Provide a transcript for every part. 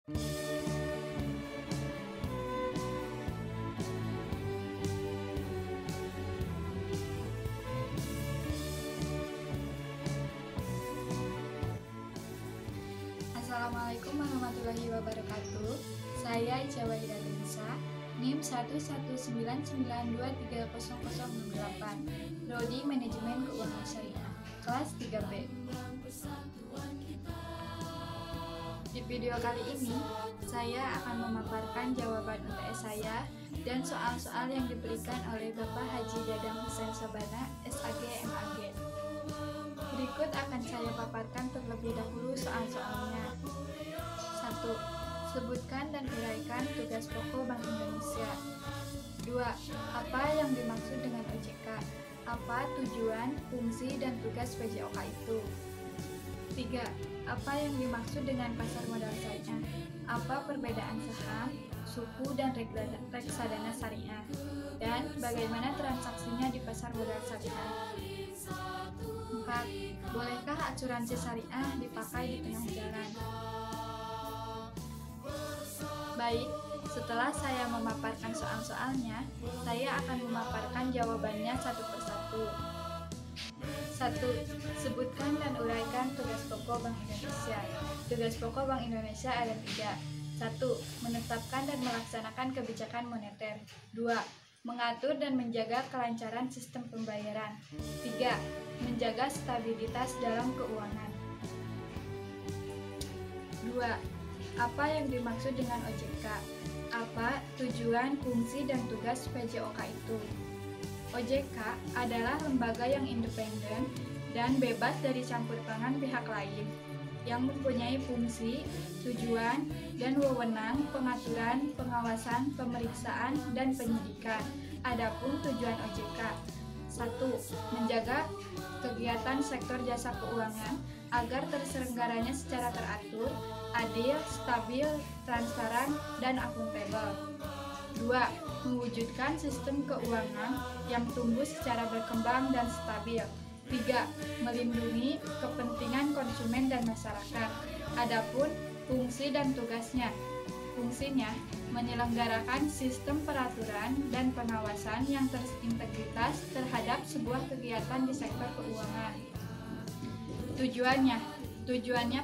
Assalamualaikum warahmatullahi wabarakatuh. Saya Ica Wahida-Denisa, NIM 11992300068, Prodi Manajemen Keuangan Syariah, kelas 3B. Di video kali ini, saya akan memaparkan jawaban UTS saya dan soal-soal yang diberikan oleh Bapak Haji Dadang Husain Sabana, SAG MAG. Berikut akan saya paparkan terlebih dahulu soal-soalnya. 1. Sebutkan dan uraikan tugas pokok Bank Indonesia. 2. Apa yang dimaksud dengan OJK? Apa tujuan, fungsi, dan tugas PJOK itu? 3. Apa yang dimaksud dengan pasar modal syariah? Apa perbedaan saham, suku, dan reksadana syariah? Dan bagaimana transaksinya di pasar modal syariah? 4. Bolehkah asuransi syariah dipakai di tengah jalan? Baik, setelah saya memaparkan soal-soalnya, saya akan memaparkan jawabannya satu persatu. 1. Sebutkan dan uraikan tugas pokok Bank Indonesia. Tugas pokok Bank Indonesia ada 3. 1. Menetapkan dan melaksanakan kebijakan moneter. 2. Mengatur dan menjaga kelancaran sistem pembayaran. 3. Menjaga stabilitas dalam keuangan. 2. Apa yang dimaksud dengan OJK? Apa tujuan, fungsi, dan tugas PJOK itu? OJK adalah lembaga yang independen dan bebas dari campur tangan pihak lain, yang mempunyai fungsi, tujuan, dan wewenang pengaturan, pengawasan, pemeriksaan, dan penyidikan. Adapun tujuan OJK: 1. Menjaga kegiatan sektor jasa keuangan agar terselenggaranya secara teratur, adil, stabil, transparan, dan akuntabel. 2. Mewujudkan sistem keuangan yang tumbuh secara berkembang dan stabil. 3. Melindungi kepentingan konsumen dan masyarakat. Adapun fungsi dan tugasnya: fungsinya menyelenggarakan sistem peraturan dan pengawasan yang terintegritas terhadap sebuah kegiatan di sektor keuangan. Tujuannya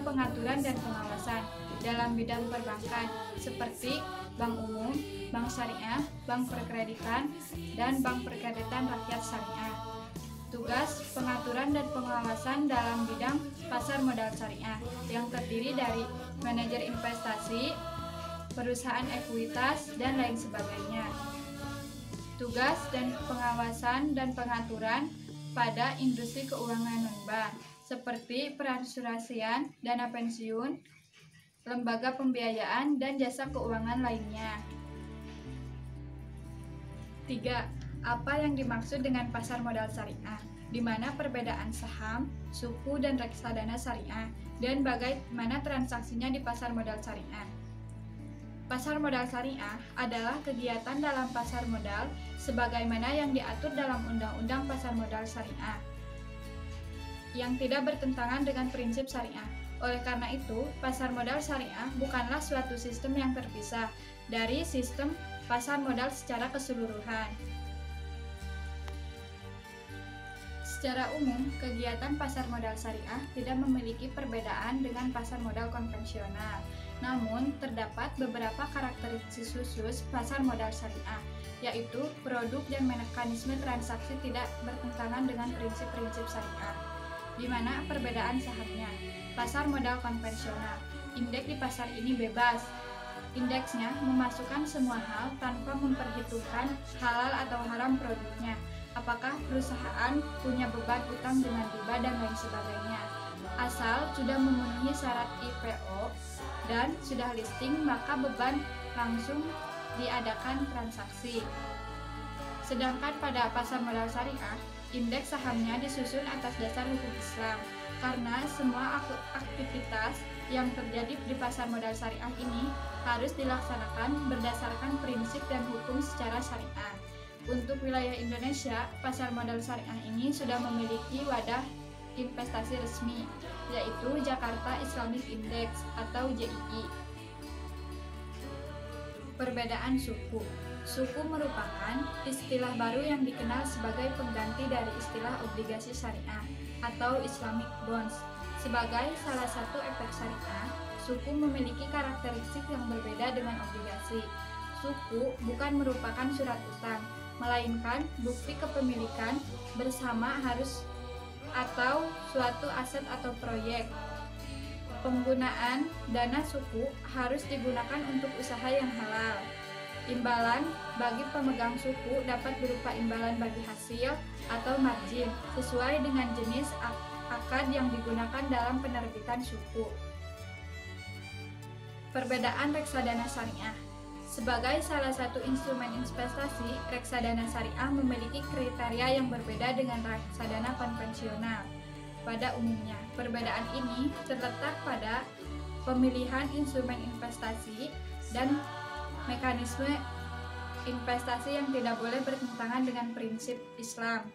pengaturan dan pengawasan dalam bidang perbankan seperti bank umum, bank syariah, bank perkreditan, dan bank perkreditan rakyat syariah. Tugas pengaturan dan pengawasan dalam bidang pasar modal syariah yang terdiri dari manajer investasi, perusahaan ekuitas, dan lain sebagainya. Tugas dan pengawasan dan pengaturan pada industri keuangan non-bank seperti perasuransian, dana pensiun, lembaga pembiayaan, dan jasa keuangan lainnya. 3. Apa yang dimaksud dengan pasar modal syariah? Di mana perbedaan saham, suku, dan reksadana syariah, dan bagaimana transaksinya di pasar modal syariah? Pasar modal syariah adalah kegiatan dalam pasar modal sebagaimana yang diatur dalam Undang-Undang Pasar Modal Syariah yang tidak bertentangan dengan prinsip syariah. Oleh karena itu, pasar modal syariah bukanlah suatu sistem yang terpisah dari sistem pasar modal secara keseluruhan. Secara umum, kegiatan pasar modal syariah tidak memiliki perbedaan dengan pasar modal konvensional. Namun, terdapat beberapa karakteristik khusus pasar modal syariah, yaitu produk dan mekanisme transaksi tidak bertentangan dengan prinsip-prinsip syariah. Di mana perbedaan sahamnya? Pasar modal konvensional, indeks di pasar ini bebas. Indeksnya memasukkan semua hal tanpa memperhitungkan halal atau haram produknya. Apakah perusahaan punya beban utang dengan riba dan lain sebagainya. Asal sudah memenuhi syarat IPO dan sudah listing, maka beban langsung diadakan transaksi. Sedangkan pada pasar modal syariah, indeks sahamnya disusun atas dasar hukum Islam, karena semua aktivitas yang terjadi di pasar modal syariah ini harus dilaksanakan berdasarkan prinsip dan hukum secara syariah. Untuk wilayah Indonesia, pasar modal syariah ini sudah memiliki wadah investasi resmi, yaitu Jakarta Islamic Index atau JII. Perbedaan suku. Suku merupakan istilah baru yang dikenal sebagai pengganti dari istilah obligasi syariah atau Islamic bonds. Sebagai salah satu efek syariah, suku memiliki karakteristik yang berbeda dengan obligasi. Suku bukan merupakan surat utang, melainkan bukti kepemilikan bersama harus atau suatu aset atau proyek. Penggunaan dana suku harus digunakan untuk usaha yang halal. Imbalan bagi pemegang suku dapat berupa imbalan bagi hasil atau margin sesuai dengan jenis akad yang digunakan dalam penerbitan suku. Perbedaan reksadana syariah. Sebagai salah satu instrumen investasi, reksadana syariah memiliki kriteria yang berbeda dengan reksadana konvensional. Pada umumnya, perbedaan ini terletak pada pemilihan instrumen investasi dan mekanisme investasi yang tidak boleh bertentangan dengan prinsip Islam.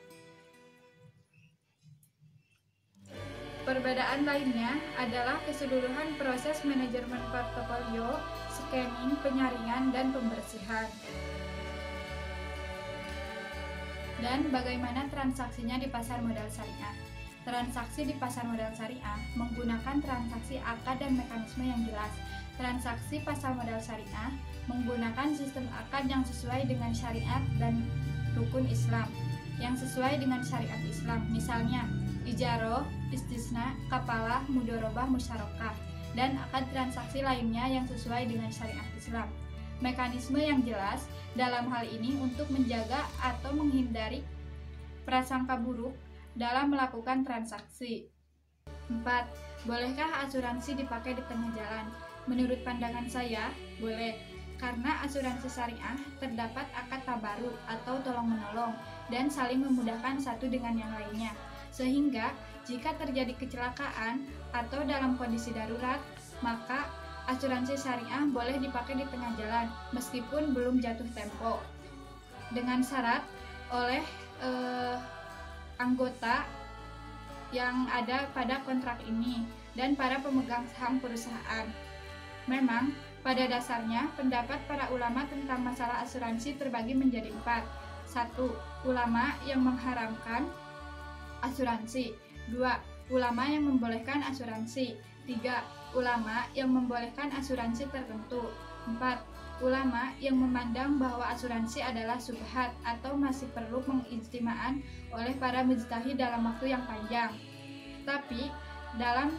Perbedaan lainnya adalah keseluruhan proses manajemen portofolio, scanning, penyaringan, dan pembersihan. Dan bagaimana transaksinya di pasar modal syariah? Transaksi di pasar modal syariah menggunakan transaksi akad dan mekanisme yang jelas. Transaksi pasar modal syariah menggunakan sistem akad yang sesuai dengan syariat dan rukun Islam yang sesuai dengan syariat Islam. Misalnya, ijaroh, istisna, kapalah, mudorobah, musyarakah, dan akad transaksi lainnya yang sesuai dengan syariat Islam. Mekanisme yang jelas dalam hal ini untuk menjaga atau menghindari prasangka buruk dalam melakukan transaksi. 4. Bolehkah asuransi dipakai di tengah jalan? Menurut pandangan saya, boleh. Karena asuransi syariah terdapat akad tabaruk atau tolong-menolong dan saling memudahkan satu dengan yang lainnya. Sehingga jika terjadi kecelakaan atau dalam kondisi darurat, maka asuransi syariah boleh dipakai di tengah jalan meskipun belum jatuh tempo. Dengan syarat oleh anggota yang ada pada kontrak ini dan para pemegang saham perusahaan. Memang pada dasarnya pendapat para ulama tentang masalah asuransi terbagi menjadi 4. 1. Ulama yang mengharamkan asuransi. 2. Ulama yang membolehkan asuransi. 3. Ulama yang membolehkan asuransi tertentu. 4. Ulama yang memandang bahwa asuransi adalah subhat atau masih perlu pengijtimaan oleh para mujtahid dalam waktu yang panjang. Tapi dalam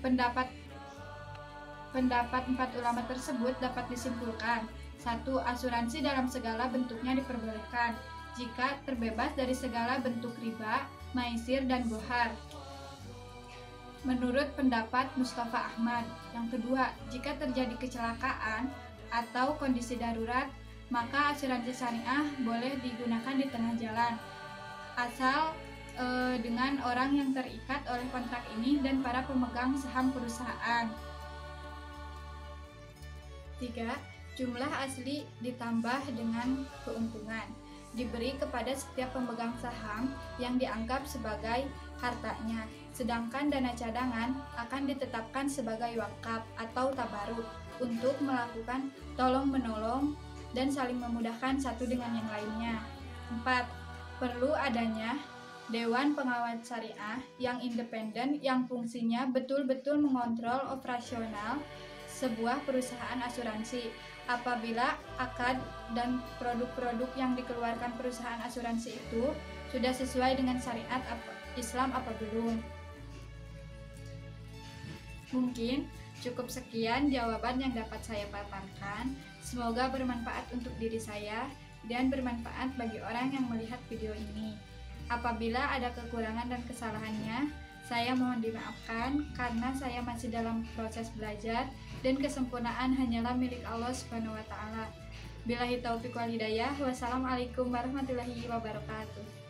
pendapat 4 ulama tersebut dapat disimpulkan: 1. Asuransi dalam segala bentuknya diperbolehkan jika terbebas dari segala bentuk riba, maisir, dan gohar. Menurut pendapat Mustafa Ahmad. Yang kedua, jika terjadi kecelakaan atau kondisi darurat, maka asuransi syariah boleh digunakan di tengah jalan, asal dengan orang yang terikat oleh kontrak ini dan para pemegang saham perusahaan. 3. Jumlah asli ditambah dengan keuntungan diberi kepada setiap pemegang saham yang dianggap sebagai hartanya, sedangkan dana cadangan akan ditetapkan sebagai wakaf atau tabaruk untuk melakukan tolong-menolong dan saling memudahkan satu dengan yang lainnya. 4. Perlu adanya Dewan Pengawas Syariah yang independen yang fungsinya betul-betul mengontrol operasional sebuah perusahaan asuransi. Apabila akad dan produk-produk yang dikeluarkan perusahaan asuransi itu sudah sesuai dengan syariat Islam apa belum. Mungkin cukup sekian jawaban yang dapat saya paparkan. Semoga bermanfaat untuk diri saya dan bermanfaat bagi orang yang melihat video ini. Apabila ada kekurangan dan kesalahannya, saya mohon dimaafkan karena saya masih dalam proses belajar dan kesempurnaan hanyalah milik Allah Subhanahu wa taala. Billahi taufiq wal hidayah. Wassalamualaikum warahmatullahi wabarakatuh.